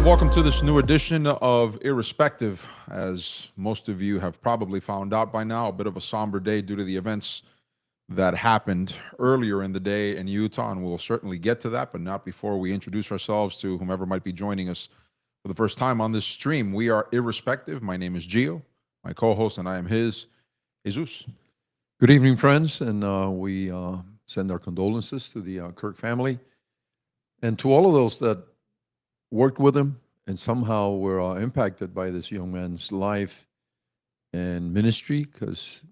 and welcome to this new edition of Irrespective. As most of you have probably found out by now, a bit of a somber day due to the events that happened earlier in the day in Utah, and we'll certainly get to that, but not before we introduce ourselves to whomever might be joining us for the first time on this stream. We are Irrespective. My name is Gio, my co-host, and I am his, Jesus. Good evening, friends, and we send our condolences to the Kirk family and to all of those that worked with him and somehow were impacted by this young man's life and ministry, because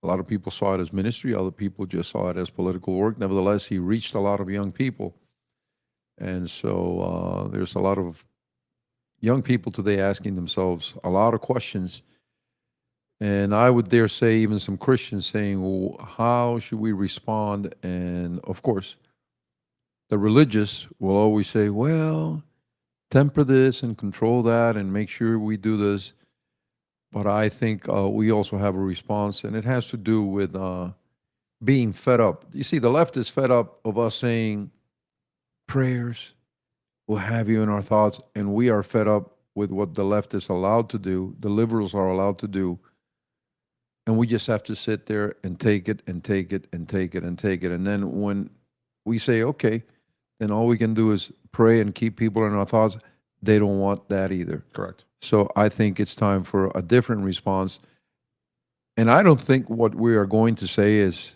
a lot of people saw it as ministry, other people just saw it as political work. Nevertheless, he reached a lot of young people. And so there's a lot of young people today asking themselves a lot of questions. And I would dare say, even some Christians saying, well, how should we respond? And of course, the religious will always say, well, temper this and control that and make sure we do this. But I think we also have a response, and it has to do with being fed up. You see, the left is fed up of us saying prayers will have you in our thoughts, and we are fed up with what the left is allowed to do, the liberals are allowed to do, and we just have to sit there and take it and take it and take it and take it. And then when we say, okay, then all we can do is pray and keep people in our thoughts. They don't want that either. Correct. So I think it's time for a different response. And I don't think what we are going to say is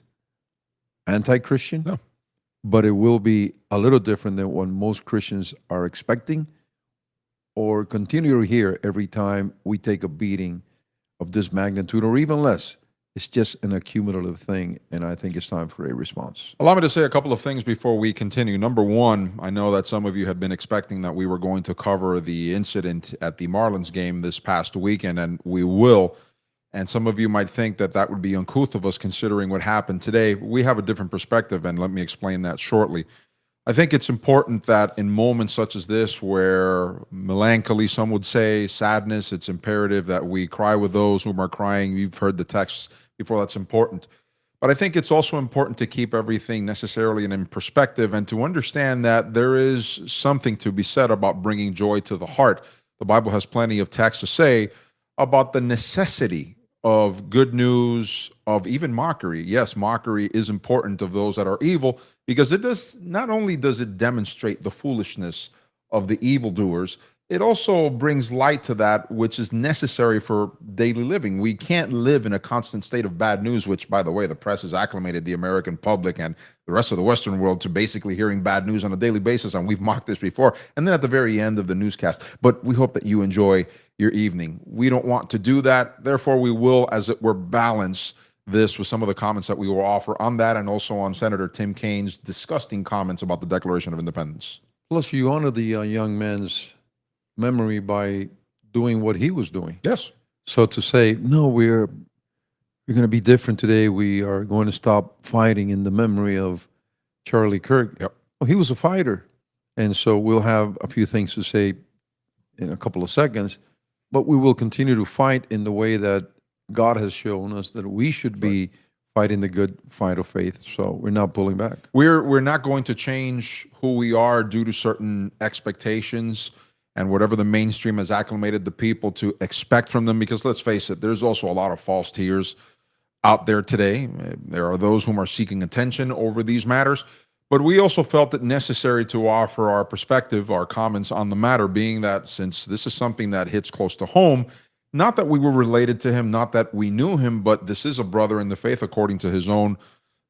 anti-Christian, No. but it will be a little different than what most Christians are expecting or continue to hear every time we take a beating of this magnitude or even less. It's just an accumulative thing, and I think it's time for a response. Allow me to say a couple of things before we continue. Number one, I know that some of you have been expecting that we were going to cover the incident at the Marlins game this past weekend, and we will. And some of you might think that that would be uncouth of us considering what happened today. We have a different perspective, and let me explain that shortly. I think it's important that in moments such as this, where melancholy, some would say, sadness, it's imperative that we cry with those whom are crying. You've heard the texts before, that's important. But I think it's also important to keep everything necessarily in perspective and to understand that there is something to be said about bringing joy to the heart. The Bible has plenty of texts to say about the necessity of good news, of even mockery. Yes, mockery is important of those that are evil, because it does, not only does it demonstrate the foolishness of the evildoers, it also brings light to that which is necessary for daily living. We can't live in a constant state of bad news, which, by the way, the press has acclimated the American public and the rest of the Western world to basically hearing bad news on a daily basis, and we've mocked this before. And then at the very end of the newscast, but we hope that you enjoy your evening. We don't want to do that. Therefore, we will, as it were, balance this with some of the comments that we will offer on that and also on Senator Tim Kaine's disgusting comments about the Declaration of Independence. Plus, you honor the young man's memory by doing what he was doing. Yes. So to say, no, we're going to be different today. We are going to stop fighting in the memory of Charlie Kirk. Yep. Well, he was a fighter. And so we'll have a few things to say in a couple of seconds, but we will continue to fight in the way that God has shown us that we should be fighting the good fight of faith. So we're not pulling back. We're not going to change who we are due to certain expectations and whatever the mainstream has acclimated the people to expect from them, because let's face it, there's also a lot of false tears out there today. There are those whom are seeking attention over these matters, but we also felt it necessary to offer our perspective, our comments on the matter, being that since this is something that hits close to home, not that we were related to him, not that we knew him, but this is a brother in the faith according to his own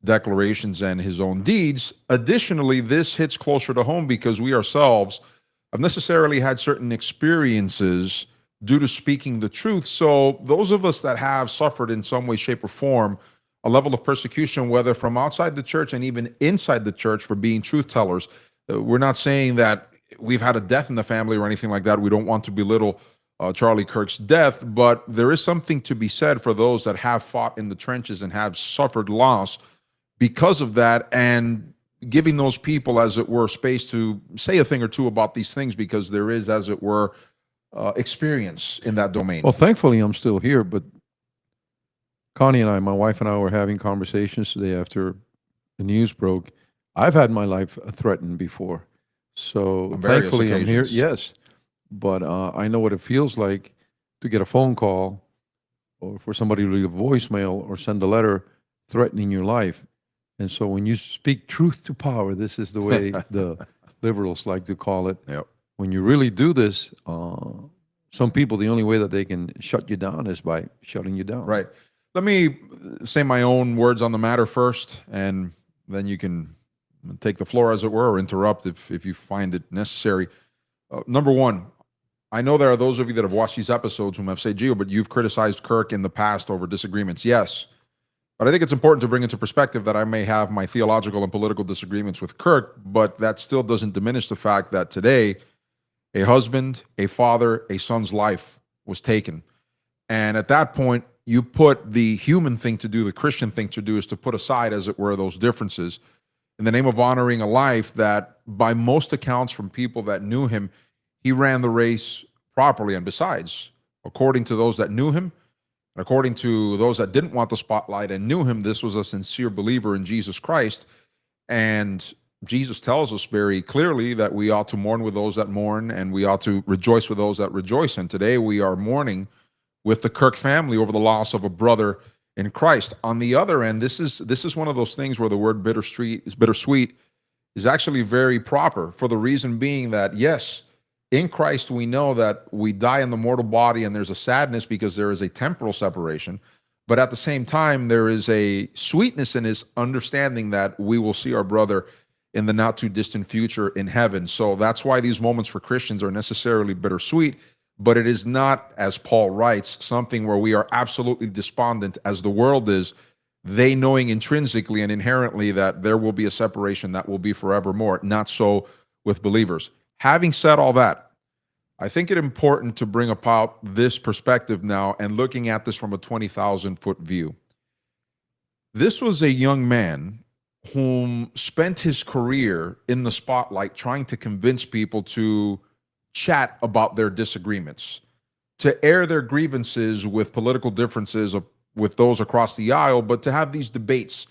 declarations and his own deeds. Additionally, this hits closer to home because we ourselves have necessarily had certain experiences due to speaking the truth. So those of us that have suffered in some way, shape, or form a level of persecution, whether from outside the church and even inside the church for being truth tellers, we're not saying that we've had a death in the family or anything like that. We don't want to belittle Charlie Kirk's death, but there is something to be said for those that have fought in the trenches and have suffered loss because of that, and giving those people, as it were, space to say a thing or two about these things, because there is, as it were, experience in that domain. Well, thankfully, I'm still here, but Connie and I, my wife and I, were having conversations today after the news broke. I've had my life threatened before. So On various thankfully I'm here. occasions. Yes. but I know what it feels like to get a phone call or for somebody to leave a voicemail or send a letter threatening your life. And so when you speak truth to power, this is the way the liberals like to call it. Yep. When you really do this, some people, the only way that they can shut you down is by shutting you down. Right. Let me say my own words on the matter first, and then you can take the floor, as it were, or interrupt if you find it necessary. Number one, I know there are those of you that have watched these episodes whom have said, Gio, but you've criticized Kirk in the past over disagreements. Yes. But I think it's important to bring into perspective that I may have my theological and political disagreements with Kirk, but that still doesn't diminish the fact that today a husband, a father, a son's life was taken. And at that point, you put the human thing to do, the Christian thing to do, is to put aside, as it were, those differences in the name of honoring a life that, by most accounts from people that knew him, he ran the race properly. And besides, according to those that knew him, and according to those that didn't want the spotlight and knew him, this was a sincere believer in Jesus Christ. And Jesus tells us very clearly that we ought to mourn with those that mourn, and we ought to rejoice with those that rejoice. And today we are mourning with the Kirk family over the loss of a brother in Christ. On the other end, this is one of those things where the word bittersweet is actually very proper, for the reason being that, yes, in Christ we know that we die in the mortal body, and there's a sadness because there is a temporal separation, but at the same time there is a sweetness in his understanding that we will see our brother in the not too distant future in heaven. So that's why these moments for Christians are necessarily bittersweet, but it is not, as Paul writes, something where we are absolutely despondent as the world is, they knowing intrinsically and inherently that there will be a separation that will be forevermore. Not so with believers. Having said all that, I think it important to bring about this perspective now and looking at this from a 20,000-foot view. This was a young man whom spent his career in the spotlight trying to convince people to chat about their disagreements, to air their grievances with political differences with those across the aisle, but to have these debates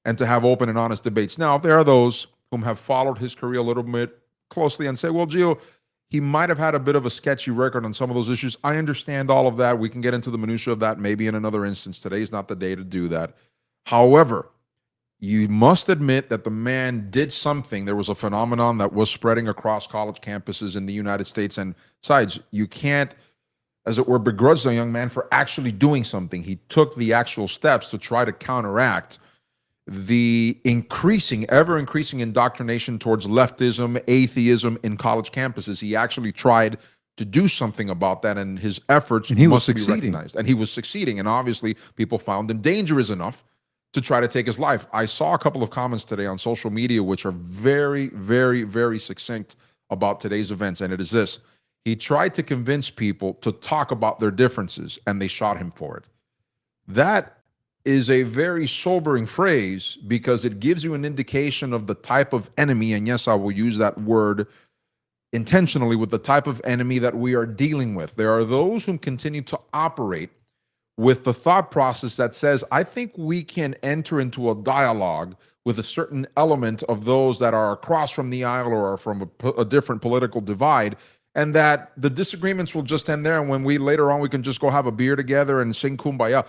and to have open and honest debates. Now, there are those whom have followed his career a little bit closely and say, well, Gio, he might have had a bit of a sketchy record on some of those issues. I understand all of that. We can get into the minutia of that maybe in another instance. Today is not the day to do that. However, you must admit that the man did something. There was a phenomenon that was spreading across college campuses in the United States. And besides, you can't, as it were, begrudge the young man for actually doing something. He took the actual steps to try to counteract the ever increasing indoctrination towards leftism, atheism in college campuses. He actually tried to do something about that, and his efforts must be recognized. And he was succeeding. And obviously, people found him dangerous enough to try to take his life. I saw a couple of comments today on social media which are very, very, very succinct about today's events, and it is this: he tried to convince people to talk about their differences, and they shot him for it. That is a very sobering phrase because it gives you an indication of the type of enemy, and yes, I will use that word intentionally, with the type of enemy that we are dealing with. There are those who continue to operate with the thought process that says, I think we can enter into a dialogue with a certain element of those that are across from the aisle or are from a different political divide, and that the disagreements will just end there, and when we later on we can just go have a beer together and sing kumbaya.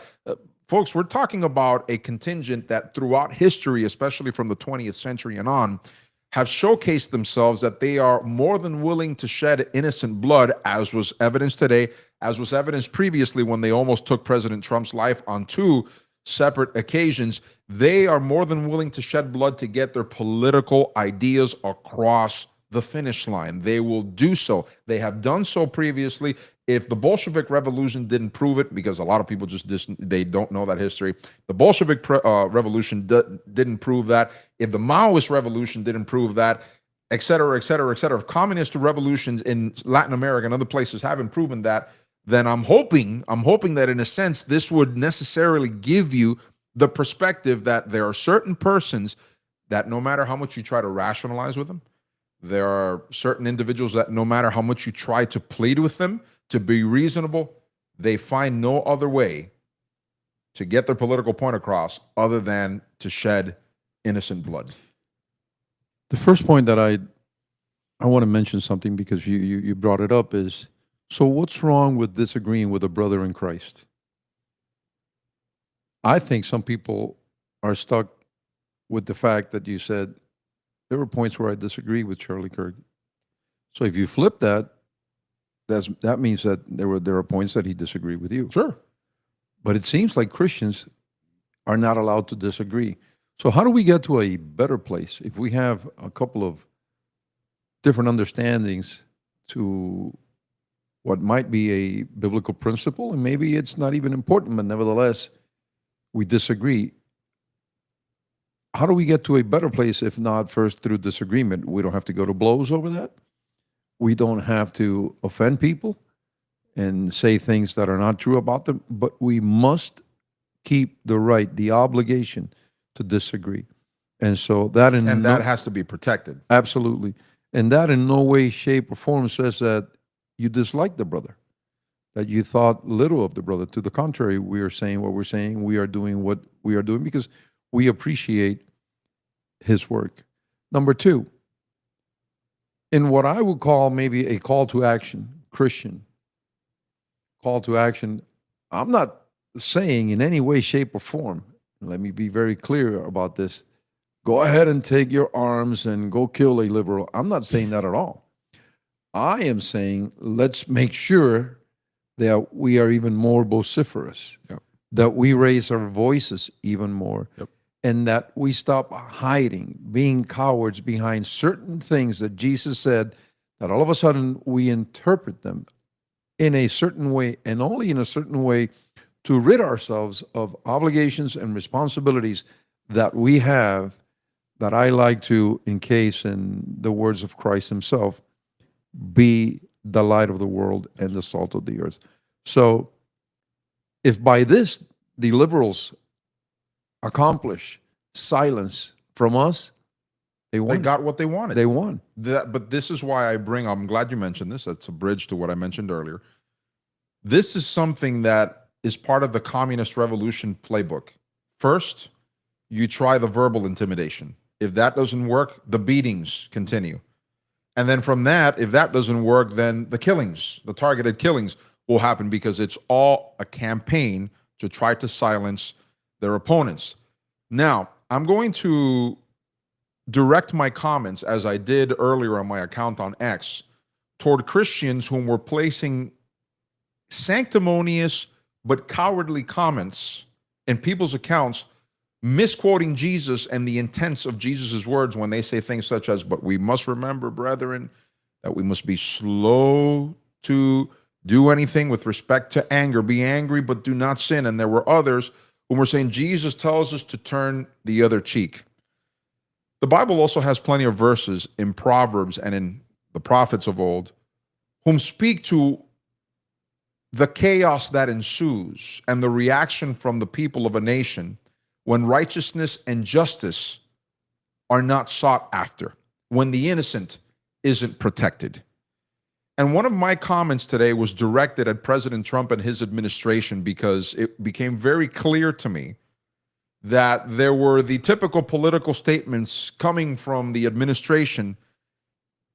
Folks, we're talking about a contingent that throughout history, especially from the 20th century and on, have showcased themselves that they are more than willing to shed innocent blood, as was evidenced today, as was evidenced previously when they almost took President Trump's life on 2 separate occasions. They are more than willing to shed blood to get their political ideas across the finish line. They will do so. They have done so previously. If the Bolshevik Revolution didn't prove it, because a lot of people they don't know that history, the Bolshevik Revolution didn't prove that. If the Maoist Revolution didn't prove that, et cetera, et cetera, et cetera. If communist revolutions in Latin America and other places haven't proven that, then I'm hoping that in a sense this would necessarily give you the perspective that there are certain persons that no matter how much you try to rationalize with them, there are certain individuals that no matter how much you try to plead with them to be reasonable, they find no other way to get their political point across other than to shed innocent blood. The first point that I I want to mention something because you brought it up. Is so what's wrong with disagreeing with a brother in Christ? I think some people are stuck with the fact that you said there were points where I disagree with Charlie Kirk. So if you flip that, that means that there are points that he disagreed with you. Sure. But it seems like Christians are not allowed to disagree. So how do we get to a better place if we have a couple of different understandings to what might be a biblical principle, and maybe it's not even important, but nevertheless we disagree? How do we get to a better place if not first through disagreement? We don't have to go to blows over that. We don't have to offend people and say things that are not true about them, but we must keep the right, the obligation to disagree. And so that in And no, that has to be protected. absolutely, and that in no way, shape, or form says that you dislike the brother, that you thought little of the brother. To the contrary, we are saying what we're saying. We are doing what we are doing because we appreciate his work. Number two, in what I would call maybe a call to action, Christian call to action, I'm not saying in any way, shape, or form, let me be very clear about this, go ahead and take your arms and go kill a liberal. I'm not saying that at all. I am saying let's make sure that we are even more vociferous, Yep. that we raise our voices even more, Yep. and that we stop hiding, being cowards behind certain things that Jesus said, that all of a sudden we interpret them in a certain way and only in a certain way to rid ourselves of obligations and responsibilities that we have, that I like to encase in the words of Christ himself, be the light of the world and the salt of the earth. So if by this the liberals accomplish silence from us, they They won. got what they wanted. They won. But this is why I'm glad you mentioned this. That's a bridge to what I mentioned earlier. This is something that is part of the communist revolution playbook. First, you try the verbal intimidation. If that doesn't work, the beatings continue. And then from that, if that doesn't work, then the killings, the targeted killings will happen because it's all a campaign to try to silence their opponents. Now, I'm going to direct my comments, as I did earlier on my account on X, toward Christians whom were placing sanctimonious but cowardly comments in people's accounts, misquoting Jesus and the intents of Jesus's words when they say things such as, but we must remember, brethren, that we must be slow to do anything with respect to anger. Be angry, but do not sin. And there were others who were saying Jesus tells us to turn the other cheek. The Bible also has plenty of verses in Proverbs and in the prophets of old whom speak to the chaos that ensues and the reaction from the people of a nation when righteousness and justice are not sought after, when the innocent isn't protected. And one of my comments today was directed at President Trump and his administration because it became very clear to me that there were the typical political statements coming from the administration,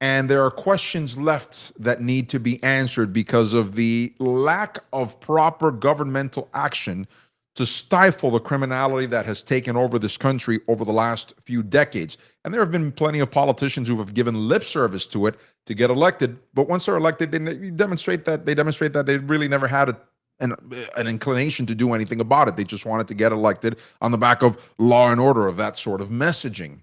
and there are questions left that need to be answered because of the lack of proper governmental action to stifle the criminality that has taken over this country over the last few decades. And there have been plenty of politicians who have given lip service to it to get elected, but once they're elected, they demonstrate that they really never had an inclination to do anything about it. They just wanted to get elected on the back of law and order, of that sort of messaging.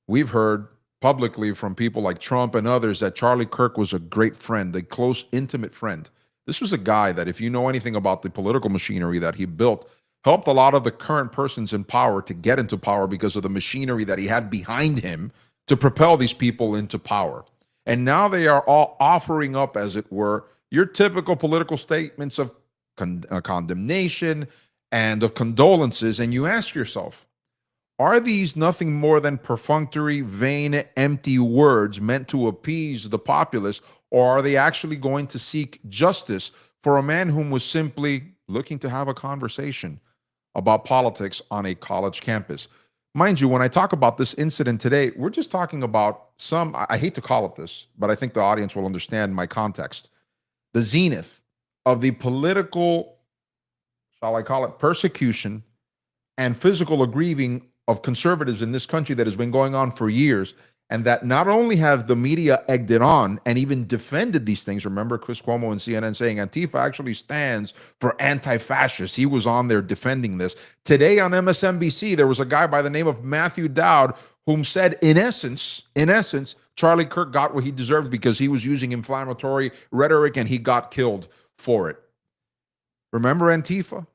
We've heard publicly from people like Trump and others that Charlie Kirk was a great friend, a close, intimate friend. This was a guy that, if you know anything about the political machinery that he built, helped a lot of the current persons in power to get into power because of the machinery that he had behind him to propel these people into power. And now they are all offering up, as it were, your typical political statements of condemnation and of condolences. And you ask yourself, are these nothing more than perfunctory, vain, empty words meant to appease the populace, or are they actually going to seek justice for a man whom was simply looking to have a conversation about politics on a college campus? mind you, when I talk about this incident today, we're just talking about some, I hate to call it this, but I think the audience will understand my context. The zenith of the political, shall I call it, persecution and physical aggrieving of conservatives in this country that has been going on for years, and that not only have the media egged it on and even defended these things. Remember Chris Cuomo and CNN saying Antifa actually stands for anti-fascist. He was on there defending this. Today on MSNBC, there was a guy by the name of Matthew Dowd whom said, in essence, Charlie Kirk got what he deserved because he was using inflammatory rhetoric and he got killed for it. Remember Antifa?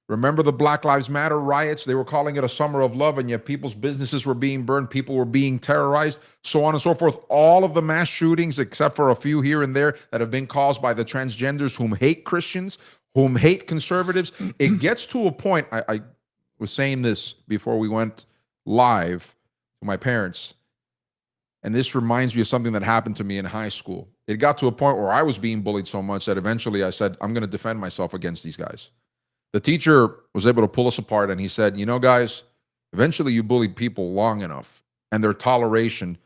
Remember the Black Lives Matter riots? They were calling it a summer of love, and yet people's businesses were being burned, people were being terrorized, so on and so forth. All of the mass shootings, except for a few here and there that have been caused by the transgenders whom hate Christians, whom hate conservatives. It gets to a point, I was saying this before we went live to my parents, and this reminds me of something that happened to me in high school. It got to a point where I was being bullied so much that eventually I said, I'm going to defend myself against these guys. The teacher was able to pull us apart, and he said, you know, guys, eventually you bully people long enough and their toleration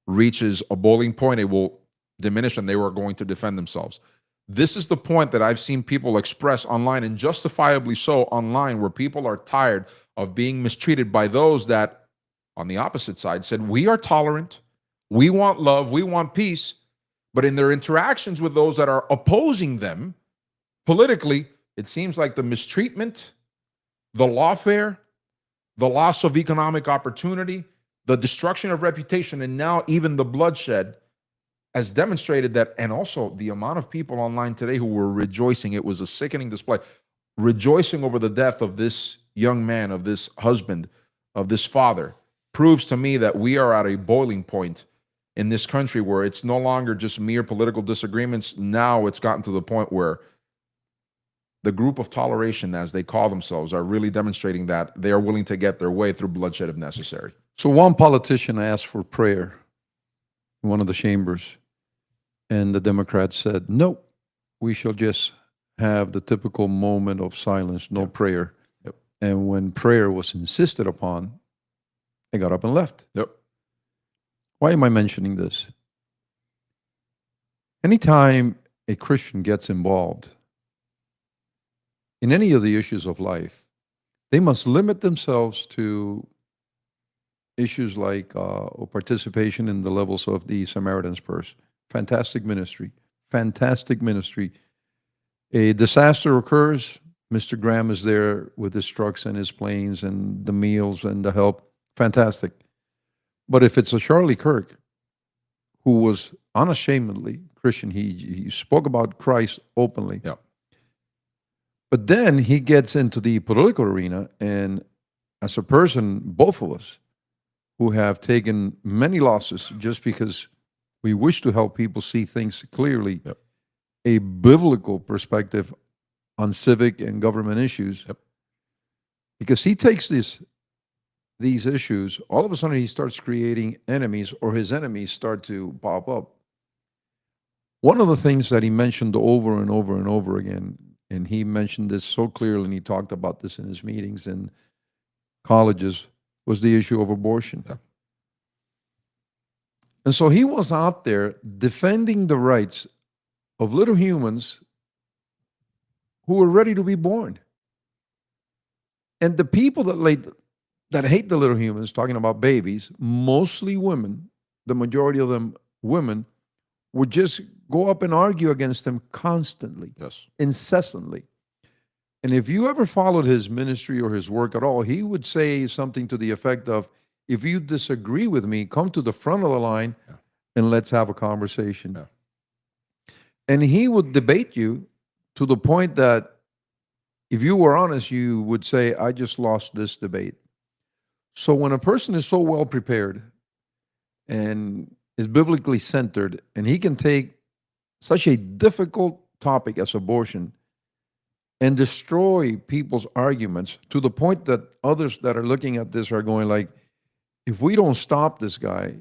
reaches a boiling point, it will diminish and they were going to defend themselves. This is the point that I've seen people express online, and justifiably so online, where people are tired of being mistreated by those that, on the opposite side, said, we are tolerant, we want love, we want peace, but in their interactions with those that are opposing them politically, it seems like the mistreatment, the lawfare, the loss of economic opportunity, the destruction of reputation, and now even the bloodshed has demonstrated that. And also the amount of people online today who were rejoicing, it was a sickening display, rejoicing over the death of this young man, of this husband, of this father, proves to me that we are at a boiling point in this country where it's no longer just mere political disagreements. Now it's gotten to the point where the group of toleration, as they call themselves, are really demonstrating that they are willing to get their way through bloodshed if necessary. So one politician asked for prayer in one of the chambers, and the Democrats said, no, we shall just have the typical moment of silence, no prayer. Yep. And when prayer was insisted upon, they got up and left. Yep. Why am I mentioning this? Anytime a Christian gets involved in any of the issues of life, they must limit themselves to issues like participation in the levels of the Samaritan's Purse. Fantastic ministry. Fantastic ministry. A disaster occurs, Mr. Graham is there with his trucks and his planes and the meals and the help. Fantastic. But if it's a Charlie Kirk, who was unashamedly Christian, he spoke about Christ openly. Yeah. But then he gets into the political arena, and as a person, both of us, who have taken many losses just because we wish to help people see things clearly, Yep. a biblical perspective on civic and government issues, Yep. because he takes these issues, all of a sudden he starts creating enemies, or his enemies start to pop up. One of the things that he mentioned over and over and over again, and he mentioned this so clearly, and he talked about this in his meetings in colleges, was the issue of abortion. Yeah. And so he was out there defending the rights of little humans who were ready to be born. And the people that hate the little humans, talking about babies, mostly women, the majority of them women, would just go up and argue against them constantly, Yes. incessantly. And if you ever followed his ministry or his work at all, he would say something to the effect of, if you disagree with me, come to the front of the line and let's have a conversation. Yeah. And he would debate you to the point that if you were honest, you would say, I just lost this debate. So when a person is so well prepared and is biblically centered, and he can take such a difficult topic as abortion and destroy people's arguments to the point that others that are looking at this are going like, if we don't stop this guy,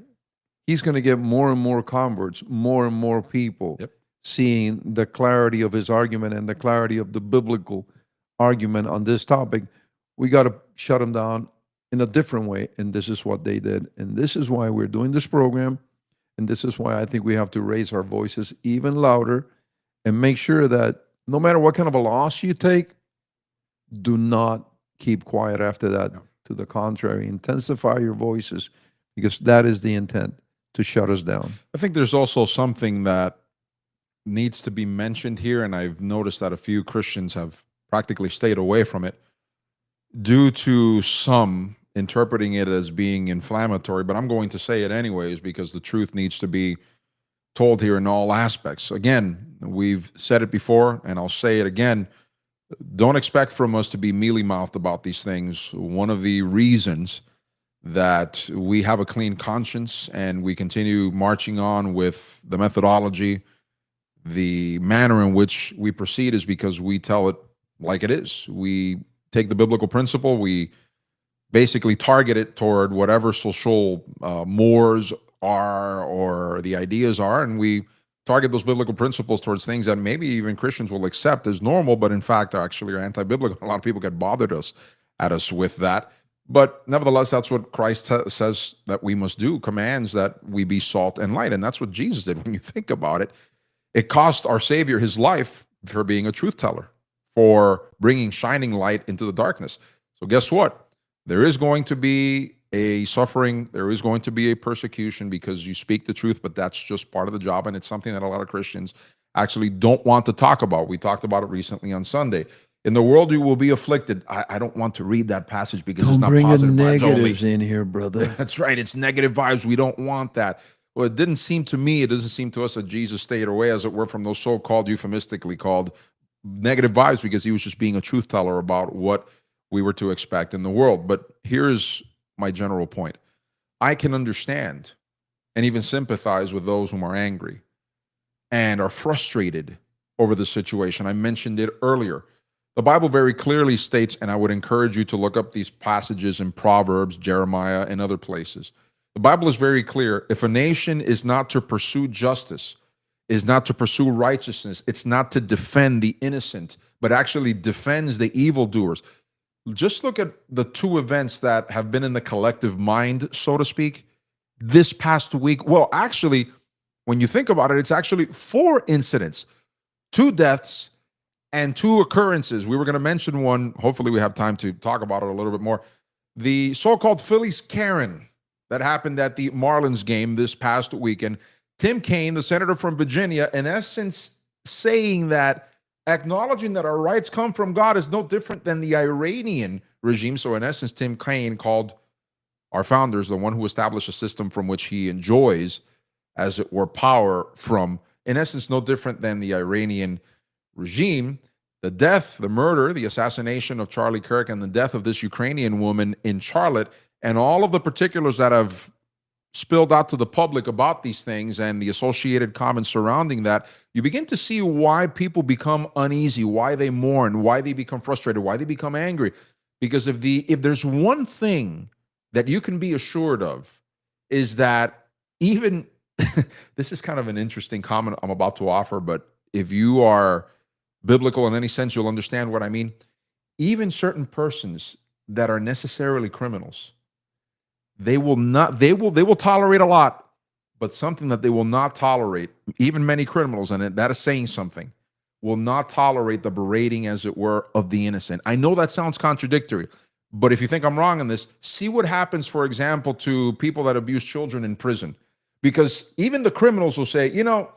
he's going to get more and more converts, more and more people seeing the clarity of his argument and the clarity of the biblical argument on this topic. We got to shut him down in a different way. And this is what they did. And this is why we're doing this program. And this is why I think we have to raise our voices even louder and make sure that no matter what kind of a loss you take, do not keep quiet after that. No. To the contrary, intensify your voices, because that is the intent, to shut us down. I think there's also something that needs to be mentioned here, and I've noticed that a few Christians have practically stayed away from it due to some interpreting it as being inflammatory, but I'm going to say it anyways because the truth needs to be told here in all aspects. Again, we've said it before, and I'll say it again. Don't expect from us to be mealy-mouthed about these things. One of the reasons that we have a clean conscience and we continue marching on with the methodology, the manner in which we proceed, is because we tell it like it is. We take the biblical principle, we basically target it toward whatever social mores are or the ideas are, and we target those biblical principles towards things that maybe even Christians will accept as normal, but in fact are actually anti-biblical. A lot of people get bothered at us with that. But nevertheless, that's what Christ says that we must do, commands that we be salt and light. And that's what Jesus did. When you think about it, it cost our Savior his life for being a truth teller, for bringing shining light into the darkness. So guess what? There is going to be a suffering, there is going to be a persecution because you speak the truth, but that's just part of the job, and it's something that a lot of Christians actually don't want to talk about. We talked about it recently on Sunday. In the world you will be afflicted. I don't want to read that passage because it's not positive vibes only. Negatives in here, brother. That's right. It's negative vibes. We don't want that. Well, it didn't seem to me, it doesn't seem to us that Jesus stayed away, as it were, from those so-called, euphemistically called negative vibes, because he was just being a truth teller about what we were to expect in the world. But here's my general point. I can understand and even sympathize with those whom are angry and are frustrated over the situation. I mentioned it earlier. The Bible very clearly states, and I would encourage you to look up these passages in Proverbs, Jeremiah, and other places. The Bible is very clear. If a nation is not to pursue justice, is not to pursue righteousness, it's not to defend the innocent, but actually defends the evildoers. Just look at the two events that have been in the collective mind, so to speak, this past week. Well, actually, when you think about it, it's actually 4 incidents, 2 deaths, and 2 occurrences. We were going to mention one. Hopefully, we have time to talk about it a little bit more. The so-called Phillies Karen that happened at the Marlins game this past weekend. Tim Kaine, the senator from Virginia, in essence saying that acknowledging that our rights come from God is no different than the Iranian regime. So in essence, Tim Kaine called our founders, the one who established a system from which he enjoys, as it were, power from, in essence, no different than the Iranian regime. The death, the murder, the assassination of Charlie Kirk, and the death of this Ukrainian woman in Charlotte, and all of the particulars that have spilled out to the public about these things and the associated comments surrounding that, you begin to see why people become uneasy, why they mourn, why they become frustrated, why they become angry. Because if there's one thing that you can be assured of, is that even this is kind of an interesting comment I'm about to offer, but if you are biblical in any sense, you'll understand what I mean. Even certain persons that are necessarily criminals, they will tolerate a lot, but something that they will not tolerate, even many criminals, and that is saying something, will not tolerate the berating, as it were, of the innocent. I know that sounds contradictory, but if you think I'm wrong on this, see what happens, for example, to people that abuse children in prison. Because even the criminals will say, you know,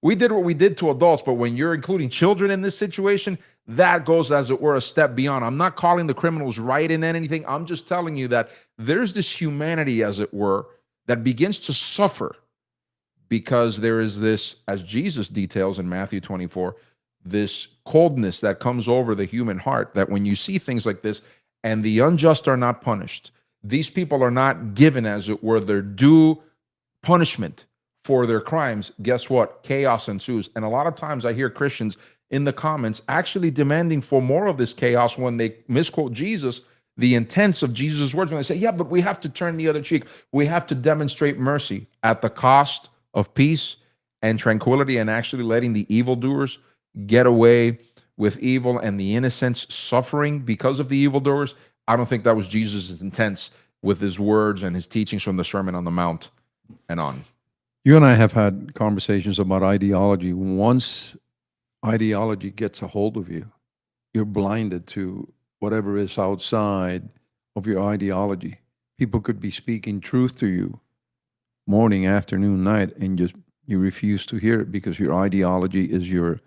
we did what we did to adults, but when you're including children in this situation, that goes, as it were, a step beyond. I'm not calling the criminals right in anything. I'm just telling you that there's this humanity, as it were, that begins to suffer because there is this, as Jesus details in Matthew 24, this coldness that comes over the human heart, that when you see things like this and the unjust are not punished, these people are not given, as it were, their due punishment for their crimes, guess what? Chaos ensues. And a lot of times I hear Christians in the comments actually demanding for more of this chaos when they misquote Jesus, the intents of Jesus' words, when they say, yeah, but we have to turn the other cheek. We have to demonstrate mercy at the cost of peace and tranquility, and actually letting the evildoers get away with evil and the innocents suffering because of the evildoers. I don't think that was Jesus' intent with his words and his teachings from the Sermon on the Mount and on. You and I have had conversations about ideology. Once ideology gets a hold of you, you're blinded to whatever is outside of your ideology. People could be speaking truth to you morning, afternoon, night, and just you refuse to hear it because your ideology is your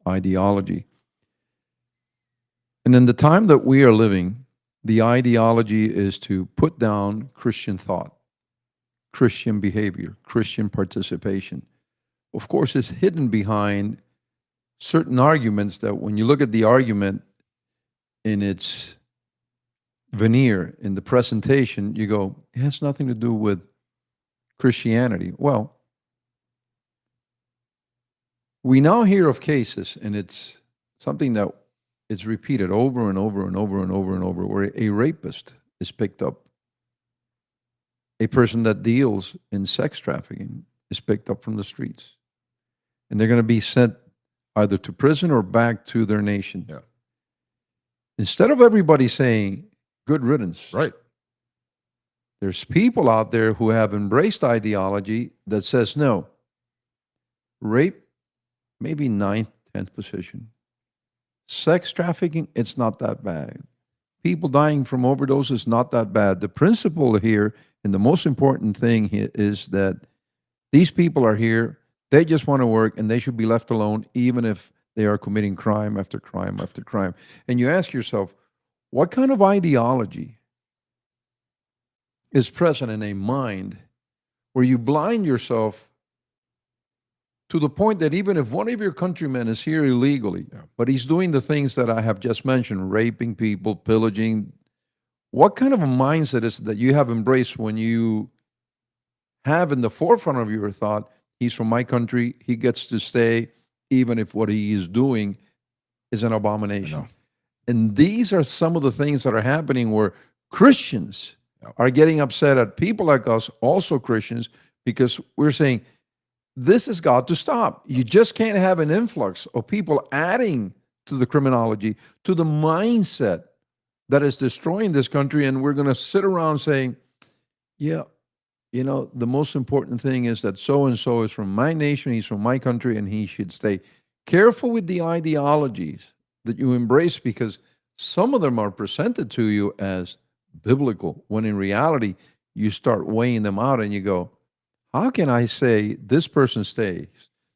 ideology. And in the time that we are living, the ideology is to put down Christian thought, Christian behavior, Christian participation. Of course, it's hidden behind certain arguments that when you look at the argument in its veneer, in the presentation, you go, it has nothing to do with Christianity. Well, we now hear of cases, and it's something that is repeated over and over and over and over and over, where a rapist is picked up. A person that deals in sex trafficking is picked up from the streets. And they're going to be sent either to prison or back to their nation. Yeah. Instead of everybody saying, good riddance. Right. There's people out there who have embraced ideology that says, no, rape, maybe 9th, 10th position. Sex trafficking, it's not that bad. People dying from overdoses, not that bad. The principle here, and the most important thing here, is that these people are here, they just want to work, and they should be left alone, even if they are committing crime after crime after crime. And you ask yourself, what kind of ideology is present in a mind where you blind yourself to the point that even if one of your countrymen is here illegally, but he's doing the things that I have just mentioned, raping people, pillaging, what kind of a mindset is that you have embraced when you have in the forefront of your thought, he's from my country, he gets to stay, even if what he is doing is an abomination. And these are some of the things that are happening where Christians are getting upset at people like us, also Christians, because we're saying, this has got to stop. You just can't have an influx of people adding to the criminology, to the mindset that is destroying this country. And we're going to sit around saying, yeah, you know, the most important thing is that so-and-so is from my nation, he's from my country, and he should stay. Careful with the ideologies that you embrace, because some of them are presented to you as biblical, when in reality, you start weighing them out and you go, how can I say this person stays?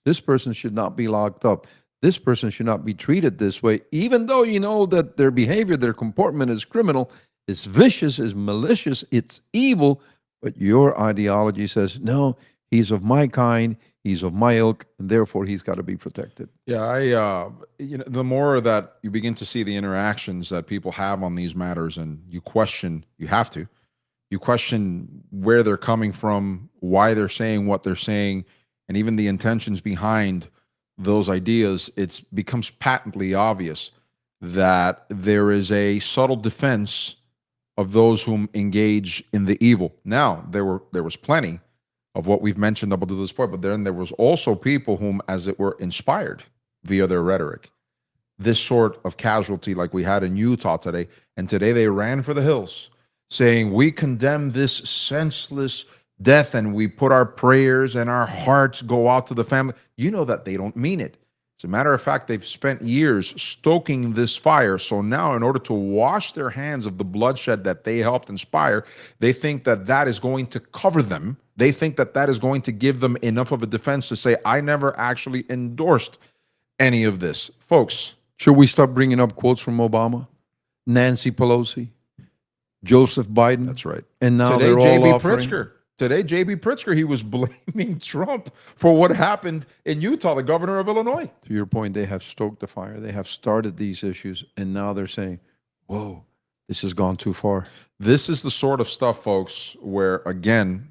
This person should not be locked up. This person should not be treated this way, even though you know that their behavior, their comportment is criminal, is vicious, is malicious, it's evil, but your ideology says, no, he's of my kind, he's of my ilk, and therefore he's got to be protected. Yeah, the more that you begin to see the interactions that people have on these matters, and you question, you question where they're coming from, why they're saying what they're saying, and even the intentions behind those ideas, it becomes patently obvious that there is a subtle defense of those whom engage in the evil. Now, there was plenty of what we've mentioned up to this point, but then there was also people whom, as it were, inspired via their rhetoric. This sort of casualty like we had in Utah today, and today they ran for the hills, saying, we condemn this senseless death and we put our prayers and our hearts go out to the family. You know that they don't mean it. As a matter of fact, they've spent years stoking this fire. So now, in order to wash their hands of the bloodshed that they helped inspire, they think that that is going to cover them. They think that that is going to give them enough of a defense to say, I never actually endorsed any of this. Folks. Should we stop bringing up quotes from Obama, Nancy Pelosi, Joseph Biden? That's right. And now today, they're J.B. all offering. Pritzker. Today, J.B. Pritzker, he was blaming Trump for what happened in Utah, the governor of Illinois. To your point, they have stoked the fire. They have started these issues, and now they're saying, whoa, this has gone too far. This is the sort of stuff, folks, where, again,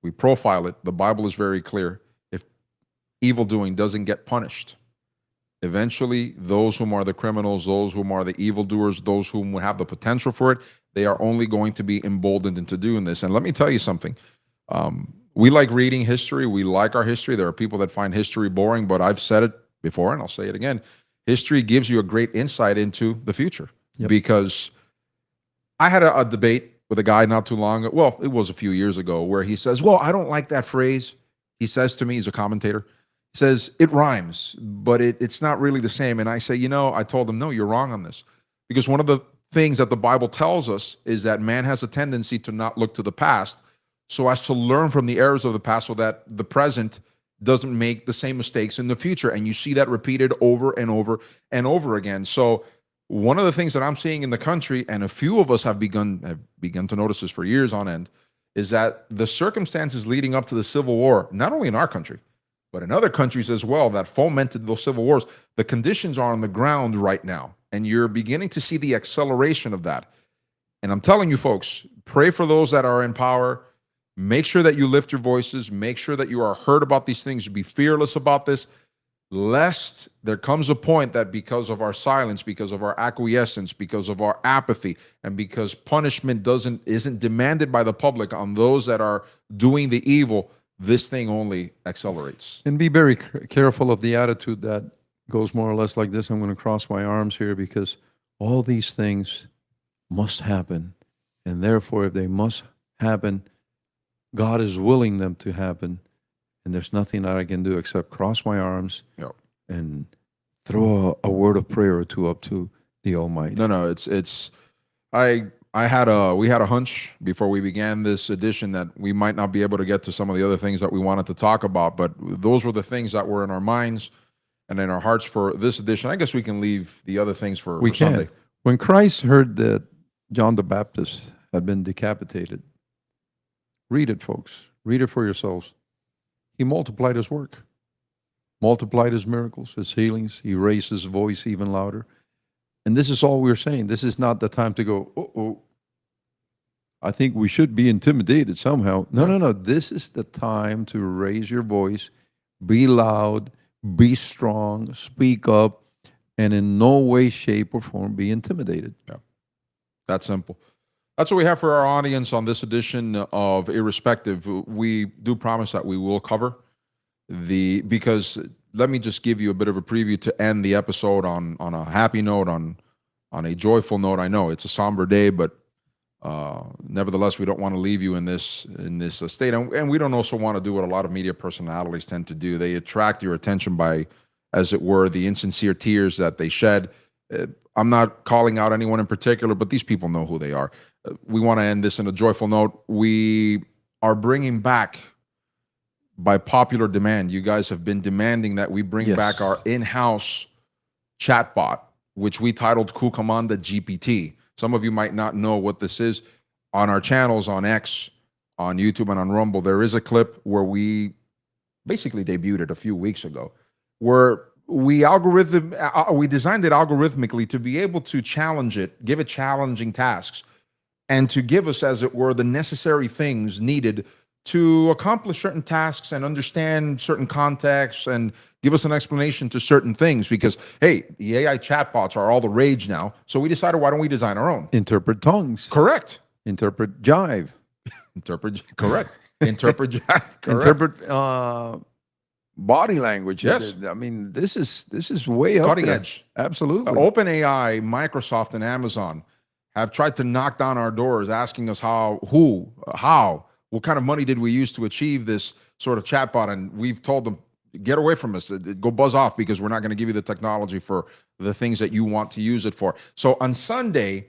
we profile it. The Bible is very clear. If evildoing doesn't get punished, eventually those whom are the criminals, those whom are the evildoers, those whom have the potential for it, they are only going to be emboldened into doing this. And let me tell you something. We like reading history. We like our history. There are people that find history boring, but I've said it before and I'll say it again. History gives you a great insight into the future, because I had a debate with a guy not too long ago. Well, it was a few years ago where he says, well, I don't like that phrase. He says to me, he's a commentator, he says, it rhymes, but it's not really the same. And I say, I told him, no, you're wrong on this. Because one of the things that the Bible tells us is that man has a tendency to not look to the past so as to learn from the errors of the past so that the present doesn't make the same mistakes in the future. And you see that repeated over and over and over again. So one of the things that I'm seeing in the country, and a few of us have begun to notice this for years on end, is that the circumstances leading up to the Civil War, not only in our country, but in other countries as well, that fomented those civil wars, the conditions are on the ground right now. And you're beginning to see the acceleration of that. And I'm telling you, folks, pray for those that are in power. Make sure that you lift your voices. Make sure that you are heard about these things. Be fearless about this, lest there comes a point that because of our silence, because of our acquiescence, because of our apathy, and because punishment isn't demanded by the public on those that are doing the evil, this thing only accelerates. And be very careful of the attitude that goes more or less like this. I'm going to cross my arms here because all these things must happen. And therefore, if they must happen, God is willing them to happen. And there's nothing that I can do except cross my arms and throw a word of prayer or two up to the Almighty. No, we had a hunch before we began this edition that we might not be able to get to some of the other things that we wanted to talk about, but those were the things that were in our minds and in our hearts for this edition. I guess we can leave the other things for Sunday. When Christ heard that John the Baptist had been decapitated, read it, folks. Read it for yourselves. He multiplied his work, multiplied his miracles, his healings. He raised his voice even louder. And this is all we're saying. This is not the time to go, uh-oh, I think we should be intimidated somehow. No. This is the time to raise your voice, be loud, be strong, speak up, and in no way, shape, or form be intimidated. Yeah, that's simple. That's what we have for our audience on this edition of Irrespective. We do promise that we will cover because let me just give you a bit of a preview to end the episode on a happy note, on a joyful note. I know it's a somber day, but nevertheless, we don't want to leave you in this state. And we don't also want to do what a lot of media personalities tend to do. They attract your attention by, as it were, the insincere tears that they shed. I'm not calling out anyone in particular, but these people know who they are. We want to end this in a joyful note. We are bringing back, by popular demand, you guys have been demanding that we bring back our in-house chatbot, which we titled Kukamanda GPT. Some of you might not know what this is. On our channels, on X, on YouTube, and on Rumble, there is a clip where we basically debuted it a few weeks ago, where we designed it algorithmically to be able to challenge it, give it challenging tasks, and to give us, as it were, the necessary things needed to accomplish certain tasks and understand certain contexts and give us an explanation to certain things. Because, hey, the AI chatbots are all the rage now. So we decided, why don't we design our own? Interpret tongues. Correct. Interpret jive. Correct. Interpret jive. Correct. Interpret body language. Yes. I mean, this is way up cutting there. Edge. Absolutely. OpenAI, Microsoft, and Amazon have tried to knock down our doors, asking us how, what kind of money did we use to achieve this sort of chatbot? And we've told them, get away from us, go buzz off, because we're not going to give you the technology for the things that you want to use it for. So on Sunday,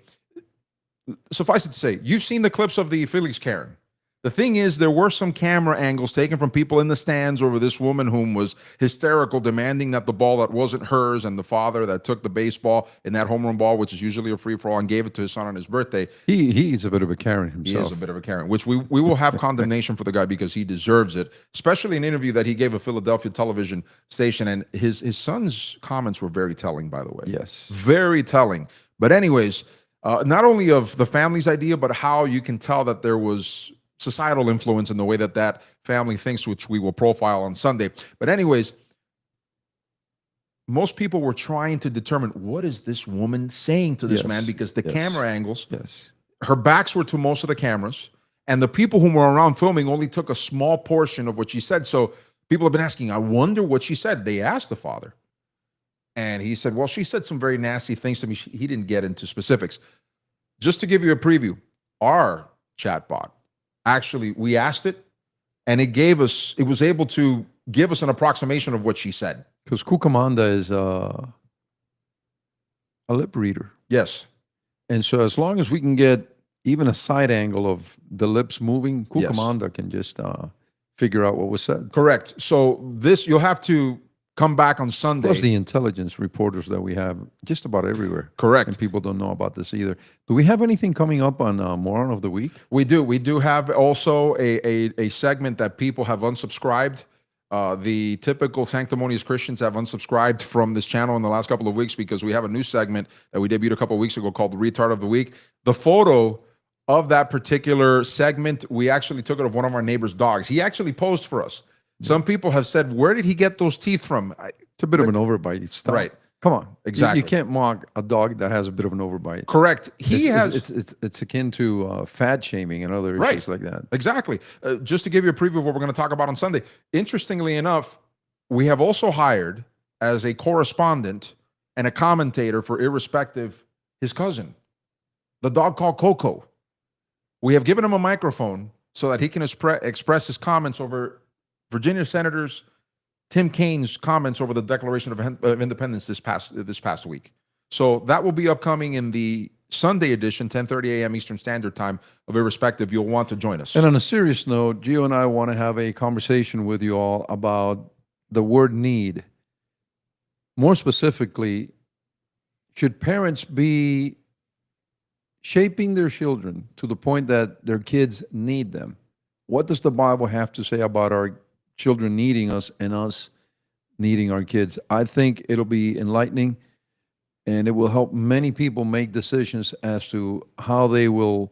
suffice it to say, you've seen the clips of the Felix Karen. The thing is, there were some camera angles taken from people in the stands over this woman whom was hysterical, demanding that the ball that wasn't hers, and the father that took the baseball in that home run ball, which is usually a free-for-all, and gave it to his son on his birthday. He's a bit of a Karen himself. He is a bit of a Karen, which we will have condemnation for the guy because he deserves it, especially an interview that he gave a Philadelphia television station. And his son's comments were very telling, by the way. Yes. Very telling. But anyways, not only of the family's idea, but how you can tell that there was societal influence in the way that family thinks, which we will profile on Sunday. But anyways, most people were trying to determine, what is this woman saying to this man? Because the camera angles, her backs were to most of the cameras, and the people who were around filming only took a small portion of what she said. So people have been asking, I wonder what she said. They asked the father, and he said, well, she said some very nasty things to me. He didn't get into specifics. just to give you a preview, our chatbot, actually, we asked it, and it was able to give us an approximation of what she said. Because Cucamonda is a lip reader. Yes. And so as long as we can get even a side angle of the lips moving, Yes. Cucamonda can just figure out what was said. Correct. So this, you'll have to come back on Sunday. Plus the intelligence reporters that we have just about everywhere. Correct. And people don't know about this either. Do we have anything coming up on Moron of the Week? We do. We do have also a segment that people have unsubscribed. The typical sanctimonious Christians have unsubscribed from this channel in the last couple of weeks because we have a new segment that we debuted a couple of weeks ago called the Retard of the Week. The photo of that particular segment, we actually took it of one of our neighbor's dogs. He actually posed for us. Some people have said, where did he get those teeth from? It's a bit of an overbite. Stop. Right. Come on. Exactly. You can't mock a dog that has a bit of an overbite. Correct. It's akin to fat shaming and other issues like that. Exactly. Just to give you a preview of what we're going to talk about on Sunday. Interestingly enough, we have also hired as a correspondent and a commentator for Irrespective his cousin, the dog called Coco. We have given him a microphone so that he can express his comments over Virginia Senators Tim Kaine's comments over the Declaration of Independence this past week. So that will be upcoming in the Sunday edition, 10:30 a.m. Eastern Standard Time of Irrespective. You'll want to join us. And on a serious note, Gio and I want to have a conversation with you all about the word need. More specifically, should parents be shaping their children to the point that their kids need them? What does the Bible have to say about our children needing us and us needing our kids? I think it'll be enlightening, and it will help many people make decisions as to how they will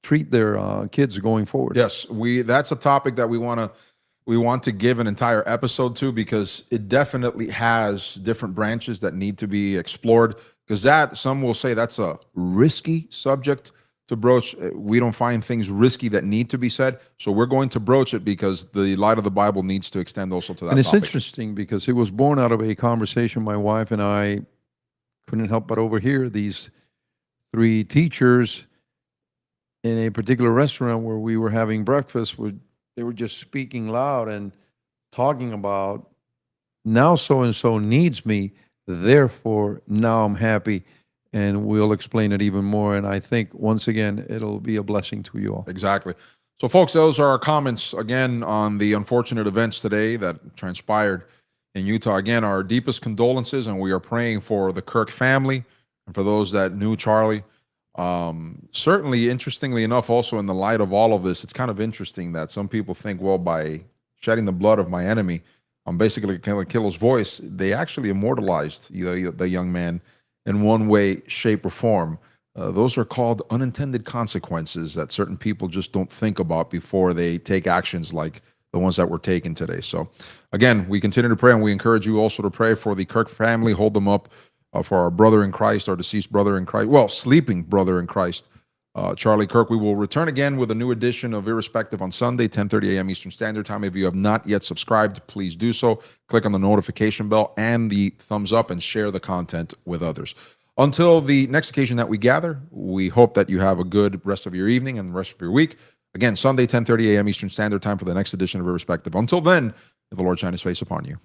treat their kids going forward. Yes, that's a topic that we want to give an entire episode to, because it definitely has different branches that need to be explored, because some will say that's a risky subject to broach. We don't find things risky that need to be said, so we're going to broach it because the light of the Bible needs to extend also to that And it's topic. interesting because it was born out of a conversation my wife and I couldn't help but overhear. These three teachers in a particular restaurant where we were having breakfast, they were just speaking loud and talking about, now so-and-so needs me, therefore now I'm happy. And we'll explain it even more. And I think, once again, it'll be a blessing to you all. Exactly. So, folks, those are our comments, again, on the unfortunate events today that transpired in Utah. Again, our deepest condolences, and we are praying for the Kirk family and for those that knew Charlie. Certainly, interestingly enough, also in the light of all of this, it's kind of interesting that some people think, well, by shedding the blood of my enemy, I'm basically going to kill his voice. They actually immortalized the young man in one way, shape, or form. Those are called unintended consequences that certain people just don't think about before they take actions like the ones that were taken today. So, again, we continue to pray, and we encourage you also to pray for the Kirk family. Hold them up for our brother in Christ, our deceased brother in Christ, well, sleeping brother in Christ, Charlie Kirk. We will return again with a new edition of Irrespective on Sunday, 10:30 a.m. Eastern Standard Time. If you have not yet subscribed, please do so. Click on the notification bell and the thumbs up and share the content with others. Until the next occasion that we gather, we hope that you have a good rest of your evening and the rest of your week. Again, Sunday, 10:30 a.m. Eastern Standard Time for the next edition of Irrespective. Until then, may the Lord shine his face upon you.